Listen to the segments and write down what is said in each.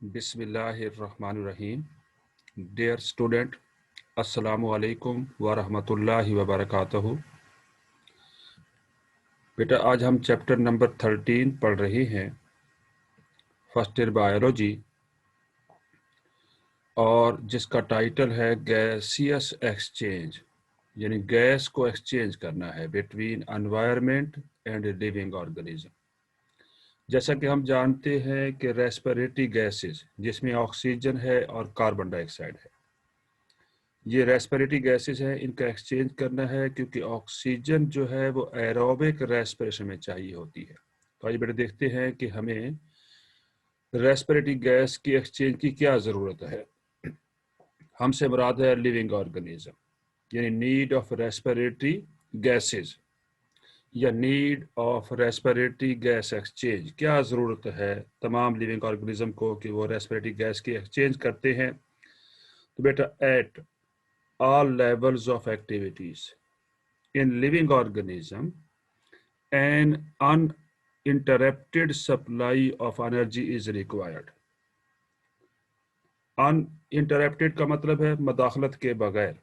बिस्मिल्लाहिर्रहमानिर्रहीम। Dear student, अस्सलामु अलैकुम व रहमतुल्लाहि व बरकातहू। बेटा, आज हम चैप्टर नंबर 13 पढ़ रहे हैं, फर्स्ट ईयर बायोलॉजी, और जिसका टाइटल है गैसियस एक्सचेंज, यानी गैस को एक्सचेंज करना है between environment and living organism. जैसा कि हम जानते हैं कि रेस्पिरेटरी गैसेस, जिसमें ऑक्सीजन है और कार्बन डाइऑक्साइड है, ये रेस्पिरेटरी गैसेस हैं, इनका एक्सचेंज करना है क्योंकि ऑक्सीजन जो है वो एरोबिक रेस्पिरेशन में चाहिए होती है। तो आइए बेटा देखते हैं कि हमें रेस्पिरेटरी गैस की एक्सचेंज की क्या ज़रूरत है। हमसे मुराद है लिविंग ऑर्गेनिज्म, यानी नीड ऑफ रेस्पिरेटरी गैसेस या need of respiratory gas exchange. क्या ज़रूरत है तमाम लिविंग ऑर्गेनिज्म को कि वो रेस्पिरेटरी गैस की एक्सचेंज करते हैं। तो बेटा, eight all levels of activities in living organism, an uninterrupted supply of energy is required. Uninterrupted का मतलब है मदाखलत के बगैर,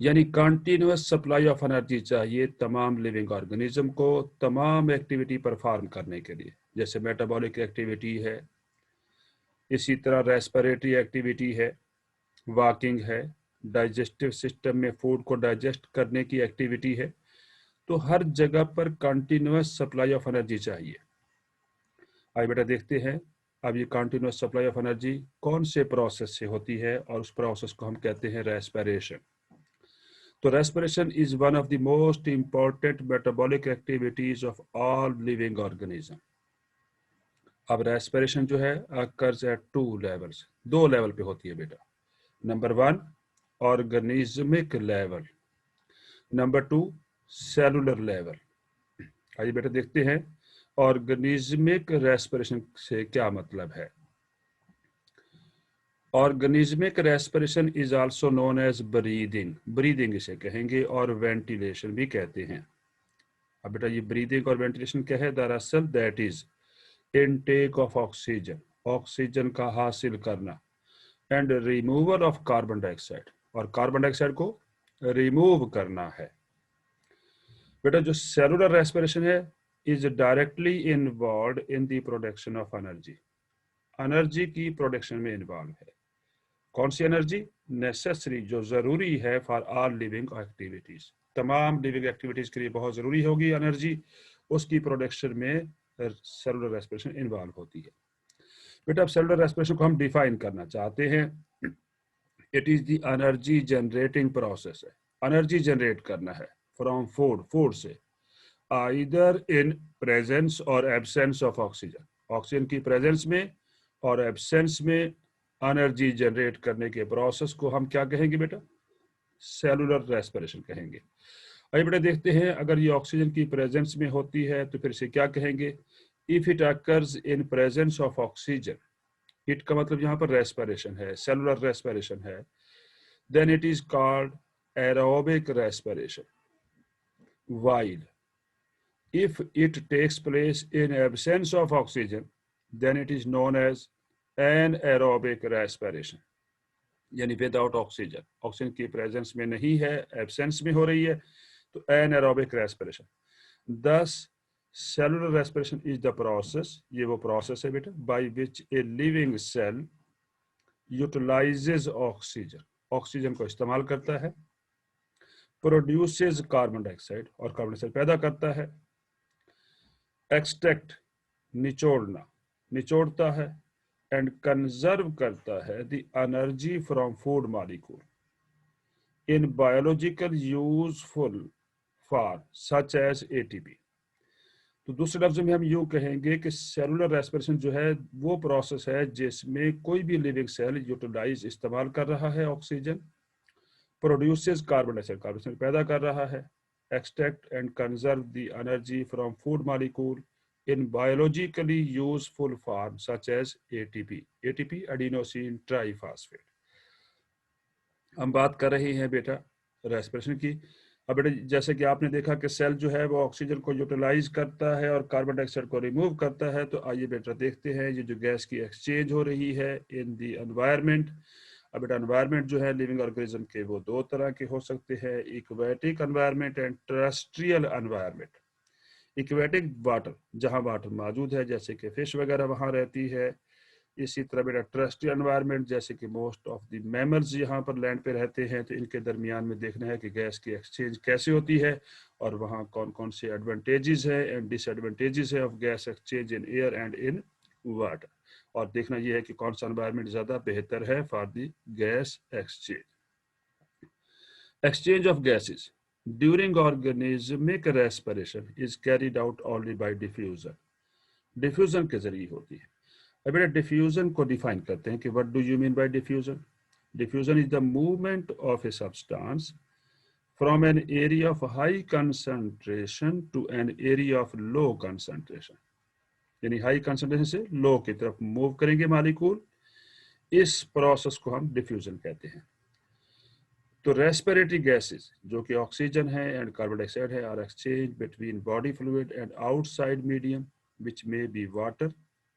यानी कंटिन्यूस सप्लाई ऑफ एनर्जी चाहिए तमाम लिविंग ऑर्गेनिज्म को तमाम एक्टिविटी परफॉर्म करने के लिए। जैसे मेटाबॉलिक एक्टिविटी है, इसी तरह रेस्पिरेटरी एक्टिविटी है, वॉकिंग है, डाइजेस्टिव सिस्टम में फूड को डाइजेस्ट करने की एक्टिविटी है। तो हर जगह पर कंटिन्यूस सप्लाई ऑफ एनर्जी चाहिए। आइए बेटा देखते हैं अब ये कंटिन्यूस सप्लाई ऑफ एनर्जी कौन से प्रोसेस से होती है, और उस प्रोसेस को हम कहते हैं रेस्पिरेशन। तो respiration is one of the most important metabolic activities of all living organism. अब रेस्पिरेशन जो है अकर्स एट टू लेवल्स, दो लेवल पे होती है बेटा। Number 1 organismic level, number 2 cellular level. आइए बेटा देखते हैं ऑर्गेनिज्मिक रेस्पिरेशन से क्या मतलब है। Organismic respiration is also known as breathing, breathing इसे कहेंगे, और वेंटिलेशन भी कहते हैं। अब बेटा ये ब्रीदिंग और वेंटिलेशन क्या है? दरअसल that is intake of oxygen, oxygen का हासिल करना, and removal of carbon dioxide, और कार्बन डाइऑक्साइड को रिमूव करना है। बेटा जो सेलुलर रेस्पिरेशन है is directly involve in the production of energy, energy की प्रोडक्शन में इन्वॉल्व है। कौन सी एनर्जी? नेसेसरी, जो जरूरी है फॉर ऑल लिविंग एक्टिविटीज, तमाम लिविंग एक्टिविटीज के लिए बहुत जरूरी होगी एनर्जी, उसकी प्रोडक्शन में सेलुलर रेस्पिरेशन इन्वॉल्व होती है। बेटा अब सेलुलर रेस्पिरेशन को हम डिफाइन करना चाहते हैं। It is the energy generating process है, एनर्जी जनरेट करना है फ्रॉम फूड, फूड से, आइदर इन प्रेजेंस और एब्सेंस ऑफ ऑक्सीजन, ऑक्सीजन की प्रेजेंस में और एब्सेंस में एनर्जी जनरेट करने के प्रोसेस को हम क्या कहेंगे बेटा? सेलुलर रेस्पिरेशन कहेंगे। आइए बेटा देखते हैं, अगर ये ऑक्सीजन की प्रेजेंस में होती है तो फिर इसे क्या कहेंगे? If it occurs in presence of oxygen, it का मतलब यहाँ पर रेस्पिरेशन है, सेलुलर रेस्पिरेशन है, then it is called aerobic respiration. While if it takes place in absence of oxygen, then it is known as anaerobic respiration, यानी without oxygen, oxygen की presence में नहीं है, एब्सेंस में हो रही है, तो anaerobic respiration. Thus cellular respiration is the process, ये वो प्रोसेस है बेटा by which a living cell utilises oxygen, oxygen को इस्तेमाल करता है, प्रोड्यूसेस कार्बन डाइऑक्साइड, और कार्बन डाइऑक्साइड पैदा करता है, एक्सट्रैक्ट निचोड़ना, निचोड़ता है, एंड कंजर्व करता है the energy from food molecule in biological useful for such as ATP. तो दूसरे लफ्ज में हम यूं कहेंगे कि सेलुलर रेस्पिरेशन जो है वो प्रोसेस है जिसमें कोई भी लिविंग सेल यूटिलाइज, इस्तेमाल कर रहा है oxygen, produces carbon dioxide, carbon dioxide पैदा कर रहा है, extract and conserve the energy from food molecule in biologically useful form such as ATP, ATP adenosine triphosphate। हम बात कर रहे हैं बेटा रेस्पिरेशन की, अब बेटा जैसे कि आपने देखा कि सेल जो है वो ऑक्सीजन को यूटिलाइज करता है और कार्बन डाइऑक्साइड को रिमूव करता है। तो आइए बेटा देखते हैं ये जो गैस की एक्सचेंज हो रही है इन द एनवायरनमेंट। अब बेटा एनवायरनमेंट जो है लिविंग ऑर्गेनिज्म के वो दो तरह के हो सकते हैं, aquatic environment and terrestrial environment. Aquatic water, जहाँ वाटर मौजूद है जैसे कि फिश वगैरह वहाँ रहती है। इसी तरह बेटा टेरेस्ट्रियल एनवायरनमेंट, जैसे कि मोस्ट ऑफ द मैमल्स यहाँ पर लैंड पे रहते हैं, तो इनके दरमियान में देखना है कि गैस की एक्सचेंज कैसे होती है और वहाँ कौन कौन से एडवांटेजेस है एंड डिसएडवांटेजेस है of gas exchange in air and in water. और देखना यह है कि कौन सा एनवायरनमेंट ज़्यादा बेहतर है for the gas exchange. Exchange of gases during organismic respiration is carried out only by diffusion. Diffusion के जरिए होती है। अब बेटा डिफ्यूजन को डिफाइन करते हैं कि what do you mean by diffusion. Diffusion is the movement of a substance from an area of high concentration to an area of low concentration, यानी हाई कंसंट्रेशन से लो की तरफ मूव करेंगे molecule, इस process को हम diffusion कहते हैं। तो रेस्पिरेटरी गैसेस जो कि ऑक्सीजन है एंड कार्बन डाइऑक्साइड है are exchange between body fluid and outside medium which may be water.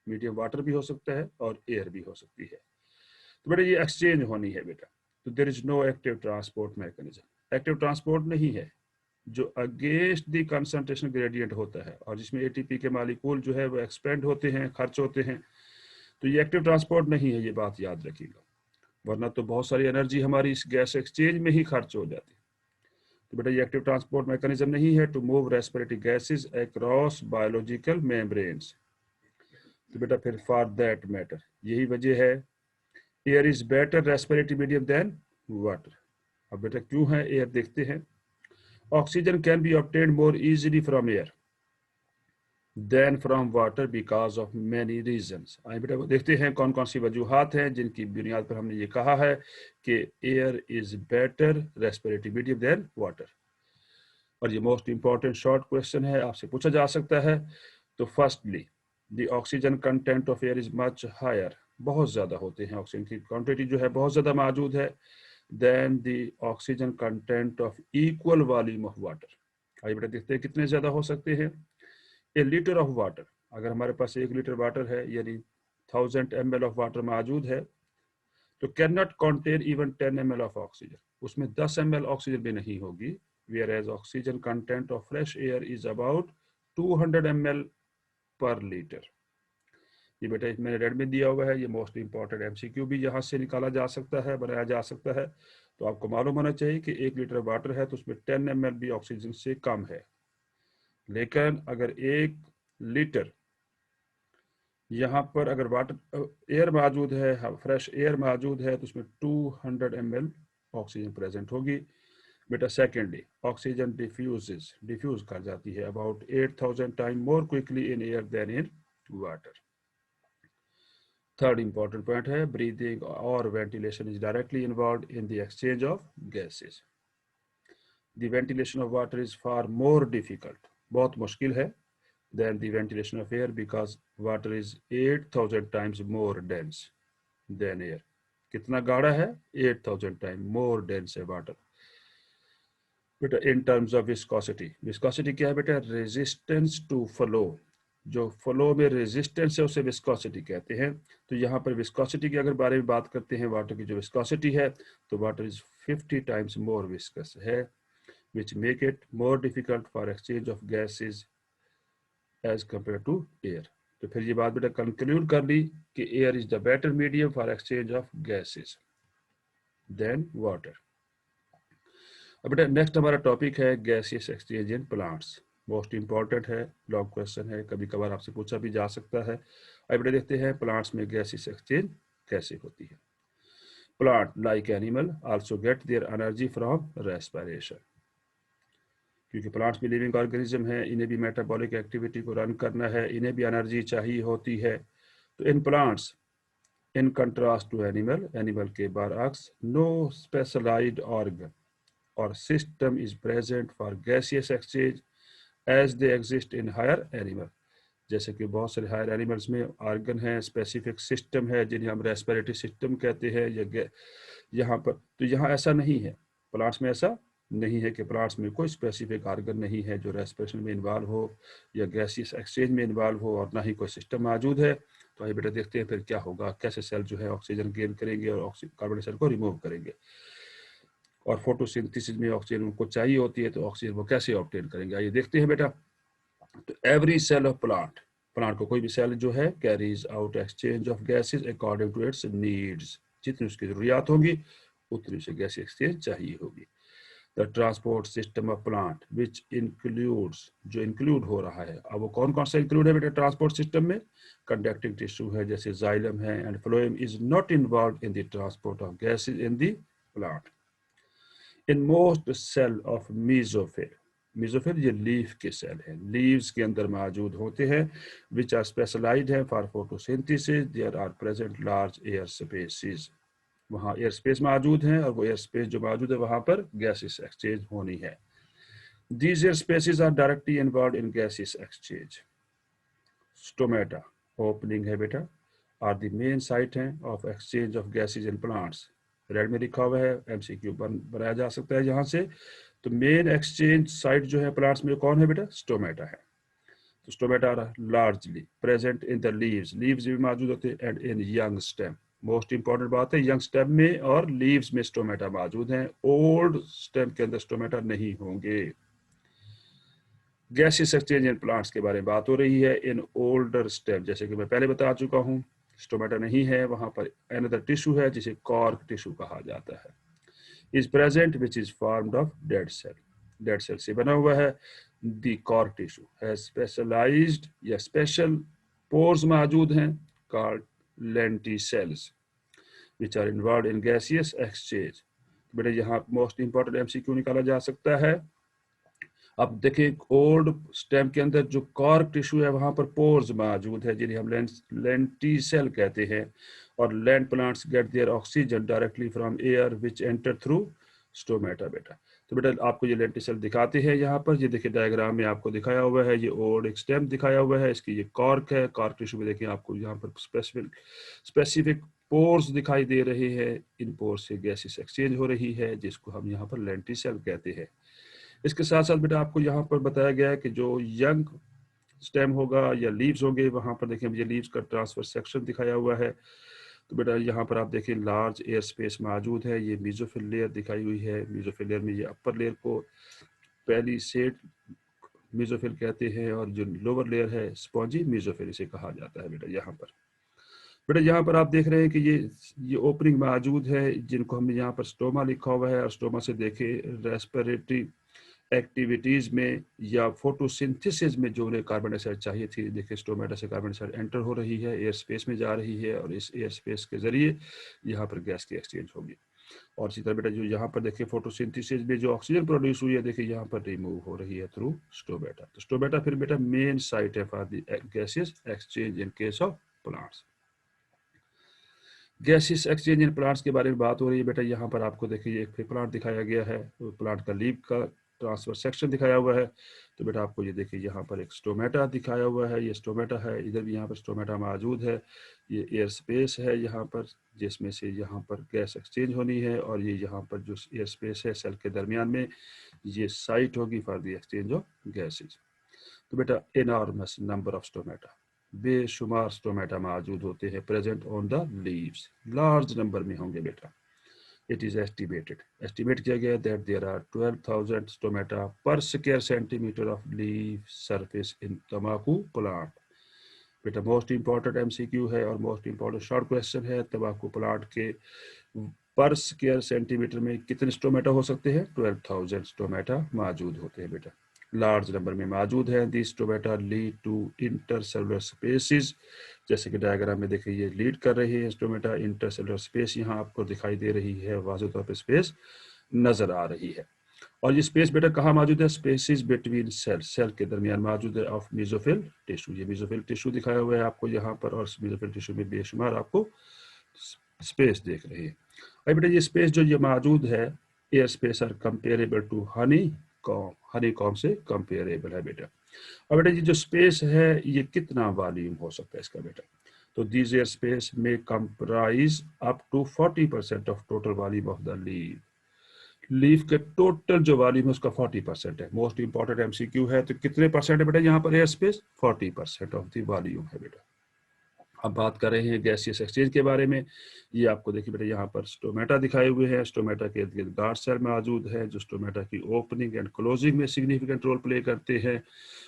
Medium water भी हो सकता है और एयर भी हो सकती है। तो बेटा ये एक्सचेंज होनी है बेटा। तो there is no active transport mechanism. Active transport नहीं है जो अगेंस्ट द कंसंट्रेशन ग्रेडियंट होता है और जिसमें एटीपी के मॉलिक्यूल जो है वो एक्सपेंड होते हैं, खर्च होते हैं। तो ये एक्टिव ट्रांसपोर्ट नहीं है, ये बात याद रखिएगा, वरना तो बहुत सारी एनर्जी हमारी इस गैस एक्सचेंज में ही खर्च हो जाती है। तो बेटा ये एक्टिव ट्रांसपोर्ट मैकेनिज्म नहीं है to move respiratory gases across biological membranes. तो बेटा फिर फॉर दैट मैटर यही वजह है air is better respiratory medium than water. अब बेटा क्यों है एयर, देखते हैं। Oxygen can be obtained more easily from air than from water because of many reasons. आइए बेटा वो देखते हैं कौन कौन सी वजूहात हैं जिनकी बुनियाद पर हमने ये कहा है कि air is better respiratory medium than water. और ये मोस्ट इंपॉर्टेंट शॉर्ट क्वेश्चन है, आपसे पूछा जा सकता है। तो firstly the oxygen content of air is much higher, बहुत ज़्यादा होते हैं, ऑक्सीजन की क्वांटिटी जो है बहुत ज़्यादा मौजूद है, than the oxygen content of equal volume of water. आइए बेटा देखते हैं कितने ज़्यादा हो सकते हैं। ए लीटर ऑफ वाटर, अगर हमारे पास 1 लीटर वाटर है यानी 1000 ml ऑफ वाटर मौजूद है, तो cannot contain even 10 ml of oxygen, उसमें 10 ml ऑक्सीजन भी नहीं होगी। Whereas oxygen content of fresh air is about 200 ml per litre. ये बेटा मैंने रेड में दिया हुआ है, ये मोस्ट इंपॉर्टेंट एमसीक्यू भी यहाँ से निकाला जा सकता है, बनाया जा सकता है। तो आपको मालूम होना चाहिए कि 1 लीटर वाटर है तो उसमें 10 ml भी ऑक्सीजन से कम है। लेकिन अगर 1 लीटर यहाँ पर अगर वाटर एयर मौजूद है, फ्रेश एयर मौजूद है, तो उसमें 200 ml ऑक्सीजन प्रेजेंट होगी। बेटा सेकेंडली ऑक्सीजन डिफ्यूज कर जाती है about 8000 time more quickly in air than in water. Third important point है ब्रीदिंग और ventilation is directly involve in the exchange of gases. The ventilation of water is far more difficult, बहुत मुश्किल है, than the ventilation of air because water is 8000 times more dense than air. कितना गाढ़ा है? 8000 time मोर dense है water. बेटा in terms of viscosity, viscosity क्या है बेटा? रेजिस्टेंस टू फ्लो, जो फ्लो में रेजिस्टेंस है उसे विस्कोसिटी कहते हैं। तो यहाँ पर विस्कोसिटी के अगर बारे में बात करते हैं, वाटर की जो विस्कोसिटी है, तो water is 50 times more viscous है, which make it more difficult for exchange of gases as compare to air. तो फिर ये बात बेटा कंक्लूड कर ली कि air is the better medium for exchange of gases than water. अब बेटा नेक्स्ट हमारा टॉपिक है gaseous exchange in plants. Most important है, लॉन्ग क्वेश्चन है, कभी कभार आपसे पूछा भी जा सकता है। अब बेटा देखते हैं प्लांट्स में गैसियस एक्सचेंज कैसे होती है। Plant like animal also get their energy from respiration, क्योंकि प्लांट्स भी लिविंग ऑर्गेनिज्म है, इन्हें भी मेटाबॉलिक एक्टिविटी को रन करना है, इन्हें भी एनर्जी चाहिए होती है। तो in plants in contrast to animal, animal के बरअक्स no specialised organ or system is present for gaseous exchange as they exist in higher animal. जैसे कि बहुत सारे हायर एनिमल्स में ऑर्गन है, स्पेसिफिक सिस्टम है जिन्हें हम रेस्पिरेटरी सिस्टम कहते हैं, या यहाँ पर तो यहाँ ऐसा नहीं है, प्लांट्स में ऐसा नहीं है कि प्लांट्स में कोई स्पेसिफिक आर्गन नहीं है जो रेस्पिरेशन में इन्वॉल्व हो या गैसियस एक्सचेंज में इन्वॉल्व हो, और ना ही कोई सिस्टम मौजूद है। तो आइए बेटा देखते हैं फिर क्या होगा, कैसे सेल जो है ऑक्सीजन गेन करेंगे और कार्बन डाइऑक्साइड को रिमूव करेंगे, और फोटोसिंथेसिस में ऑक्सीजन उनको चाहिए होती है, तो ऑक्सीजन वो कैसे ऑब्टेन करेंगे, आइए देखते हैं बेटा। तो every cell of plant, plant को कोई भी सेल जो है carries out exchange of gases according to its needs, जितनी उसकी जरूरियात होगी उतनी उसे गैस एक्सचेंज चाहिए होगी। The transport system of plant which includes, जो इंक्लूड हो रहा है, अब वो कौन कौन सा इंक्लूड है बेटा ट्रांसपोर्ट सिस्टम में, कंडक्टिंग टिश्यू है जैसे जाइलम है, and phloem is not involve in the transport of gases in the plant. In most cell of mesophyll, mesophyll ये लीफ के सेल हैं, लीव्स के अंदर मौजूद होते हैं, विच आर स्पेशलाइज्ड है for photosynthesis, there are present large air spaces, वहाँ एयर स्पेस मौजूद है, और वो एयर स्पेस जो मौजूद है वहाँ पर गैसेस एक्सचेंज होनी है। These air spaces are directly involved in gaseous exchange. Stomata, opening है बेटा, are the main site हैं of exchange of gases in plants. Red में लिखा हुआ है, एमसीक्यू बनाया जा सकता है यहाँ से। तो मेन एक्सचेंज साइट जो है प्लांट्स में कौन है बेटा, स्टोमेटा है। तो stomata are largely present in the leaves, leaves भी मौजूद होते हैं, and in young stem, most important बात है यंग स्टेम में और लीव्स में स्टोमेटा मौजूद हैं, ओल्ड स्टेम के अंदर स्टोमेटा नहीं होंगे। गैसियस एक्सचेंज इन प्लांट्स के बारे में बात हो रही है, इन ओल्डर स्टेम, जैसे कि मैं पहले बता चुका हूँ, स्टोमेटा नहीं है, वहां पर अनदर टिश्यू है जिसे कॉर्क टिश्यू कहा जाता है, is present which is formed of dead cell, dead cell से बना हुआ है। द कॉर्क टिश्यू है स्पेशलाइज्ड या स्पेशल पोर्स मौजूद हैं, called lenticels, which are involve in gaseous exchange. बेटा यहाँ मोस्ट इंपॉर्टेंट एमसीक्यू निकाला जा सकता है। अब देखिए ओल्ड स्टेम के अंदर जो कॉर्क टिश्यू है वहां पर पोर्स मौजूद है जिन्हें हम लेंटिसेल कहते हैं, और land plants get their oxygen directly from air which enter through stomata बेटा। तो बेटा आपको ये लेंटिसेल दिखाते हैं यहाँ पर, ये देखिए डायग्राम में आपको दिखाया हुआ है, ये ओल्ड एक स्टेम दिखाया हुआ है, इसकी ये कॉर्क है, कॉर्क टिश्यू में देखिए आपको यहाँ पर स्पेसिफिक पोर्स दिखाई दे रहे हैं, इन पोर्स से गैसेस एक्सचेंज हो रही है जिसको हम यहाँ पर लेंटिसेल कहते हैं। इसके साथ साथ बेटा आपको यहाँ पर बताया गया है कि जो यंग स्टेम होगा या लीव्स होंगे, वहां पर देखिए ये लीव्स का ट्रांसफर सेक्शन दिखाया हुआ है। तो बेटा यहाँ पर आप देखिए लार्ज एयर स्पेस मौजूद है, ये मीजोफिल लेयर दिखाई हुई है, मीजोफिल लेयर में ये अपर लेयर को पहली सेट मीजोफिल कहते हैं, और जो लोअर लेयर है स्पॉन्जी मीजोफिल इसे कहा जाता है बेटा। यहाँ पर बेटा यहाँ पर आप देख रहे हैं कि ये ओपनिंग मौजूद है जिनको हमने यहाँ पर स्टोमा लिखा हुआ है, और स्टोमा से देखे रेस्पिरेटरी एक्टिविटीज में या फोटोसिंथेसिस में जो उन्हें कार्बन डाइऑक्साइड चाहिए थी, देखिए स्टोमेटा से कार्बन डाइऑक्साइड एंटर हो रही है, एयर स्पेस में जा रही है, और इस एयर स्पेस के जरिए यहाँ पर गैस की एक्सचेंज होगी। और इसी तरह बेटा जो यहाँ पर देखिए फोटोसिंथेसिस में जो ऑक्सीजन प्रोड्यूस हुई है देखिए यहाँ पर रिमूव हो रही है थ्रू स्टोमेटा। तो स्टोमेटा फिर बेटा मेन साइट है for the gases exchange in case of plants. Gases exchange in plants के बारे में बात हो रही है बेटा, यहाँ पर आपको देखिए एक प्लांट दिखाया गया है, प्लांट का लीफ का ट्रांसफर सेक्शन दिखाया हुआ है। तो बेटा आपको ये देखिए यहाँ पर एक स्टोमेटा दिखाया हुआ है, ये स्टोमेटा है, इधर भी यहाँ पर स्टोमेटा मौजूद है, ये एयर स्पेस है यहाँ पर जिसमें से यहाँ पर गैस एक्सचेंज होनी है, और ये यहाँ पर जो एयर स्पेस है सेल के दरमियान में ये साइट होगी for the exchange of gases. तो बेटा एनॉर्मस नंबर ऑफ स्टोमेटा, बेशुमार स्टोमेटा मौजूद होते हैं present on the leaves, large number में होंगे बेटा। It is estimate किया गया that there are 12,000 stomata per square centimeter of leaf surface in तंबाकू प्लांट। बेटा मोस्ट इंपॉर्टेंट एमसीक्यू है और मोस्ट इंपॉर्टेंट शॉर्ट क्वेश्चन है, तंबाकू प्लांट के पर स्क्वायर सेंटीमीटर में कितने स्टोमेटा हो सकते हैं, 12,000 स्टोमेटा मौजूद होते हैं बेटा, लार्ज नंबर में मौजूद है। This stomata lead to intercellular spaces, जैसे कि डायग्राम में देखिए ये लीड कर रही है स्टोमेटा, इंटरसेलुलर स्पेस यहाँ आपको दिखाई दे रही है, वाज़ेह तौर पे स्पेस नजर आ रही है। और ये स्पेस बेटा कहाँ मौजूद है, स्पेसिस बिटवीन सेल, सेल के दरमियान मौजूद है ऑफ मीजोफिल टिश्यू, ये मीजोफिल टिश्यू दिखाया हुआ है आपको यहाँ पर, और मीजोफिल टिश्यू में बेशुमार आपको स्पेस देख रहे हैं। अब बेटा ये स्पेस जो ये मौजूद है, air space are comparable to honeycomb से कंपेरेबल है बेटा। अब बेटा ये जो स्पेस है ये कितना वॉल्यूम हो सकता है इसका बेटा, तो this air space may comprise up to 40% of total volume of the leaf. Leaf के टोटल जो वॉल्यूम है उसका 40% है। मोस्ट इंपॉर्टेंट एमसीक्यू है। तो कितने परसेंट है बेटा यहाँ पर air space? 40% of the volume है बेटा। अब बात कर रहे हैं गैसियस एक्सचेंज के बारे में। ये आपको देखिए बेटा यहाँ पर स्टोमेटा दिखाए हुए हैं। स्टोमेटा के इर्द गिर्द गार्ड सेल मौजूद है जो स्टोमेटा की ओपनिंग एंड क्लोजिंग में सिग्निफिकेंट रोल प्ले करते हैं।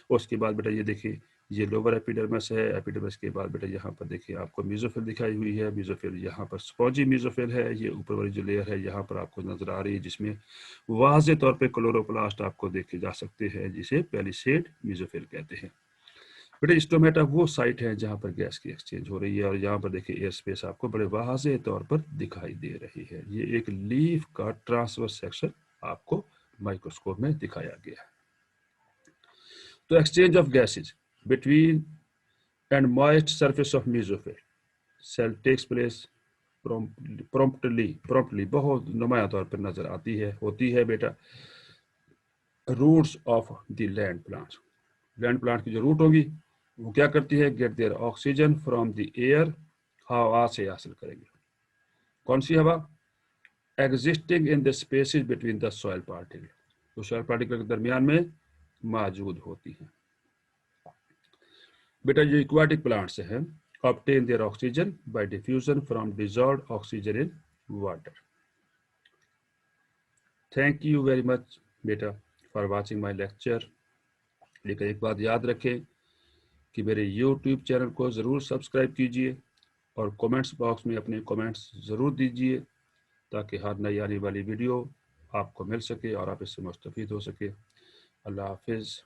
उसके बाद बेटा ये देखिए ये लोअर एपिडर्मिस है। एपिडर्मिस के बाद बेटा यहाँ पर देखिए आपको मेसोफिल दिखाई हुई है। मेसोफिल यहाँ पर स्पॉन्जी मेसोफिल है। ये ऊपर वाली जो लेयर है यहाँ पर आपको नजर आ रही है जिसमें वाज़े तौर पे क्लोरोप्लास्ट आपको देखे जा सकते हैं जिसे पैलिसेड मेसोफिल कहते हैं। बेटा स्टोमेटा वो साइट है जहाँ पर गैस की एक्सचेंज हो रही है और यहाँ पर देखिए एयर स्पेस आपको बड़े वाज़े तौर पर दिखाई दे रही है। ये एक लीफ का ट्रांसवर्स सेक्शन आपको माइक्रोस्कोप में दिखाया गया है। तो exchange of gases between and moist surface of mesophyll cell takes place promptly बहुत नुमाया तौर पर नजर आती है होती है बेटा roots of the land plant की जो रूट होगी वो क्या करती है? Get their oxygen from the air. हवा से हासिल करेंगे। कौन सी हवा? Existing in the spaces between the soil particle, तो सॉइल पार्टिकल के दरमियान में मौजूद होती है। बेटा जो एक्वाटिक प्लांट्स हैं obtain their oxygen by diffusion from dissolved oxygen in water. Thank you very much बेटा for watching my lecture। लेकिन एक बात याद रखें कि मेरे YouTube चैनल को ज़रूर सब्सक्राइब कीजिए और कमेंट्स बॉक्स में अपने कमेंट्स ज़रूर दीजिए ताकि हर नई आने वाली वीडियो आपको मिल सके और आप इससे मुस्तफ़ीद हो सके। अल्लाह हाफिज़।